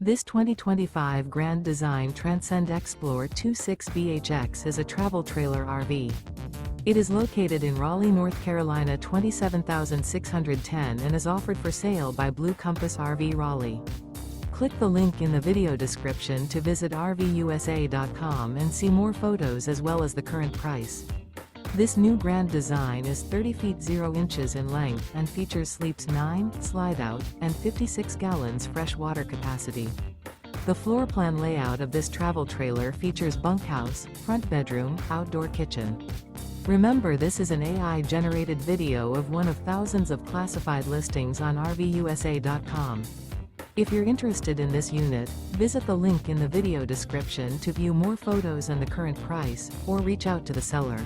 This 2025 Grand Design Transcend Xplor 26BHX is a travel trailer RV. It is located in Raleigh, North Carolina 27610 and is offered for sale by Blue Compass RV Raleigh. Click the link in the video description to visit RVUSA.com and see more photos as well as the current price. This new Grand Design is 30 feet 0 inches in length and features sleeps 9, slide-out, and 56 gallons fresh water capacity. The floor plan layout of this travel trailer features bunkhouse, front bedroom, outdoor kitchen. Remember, this is an AI-generated video of one of thousands of classified listings on RVUSA.com. If you're interested in this unit, visit the link in the video description to view more photos and the current price, or reach out to the seller.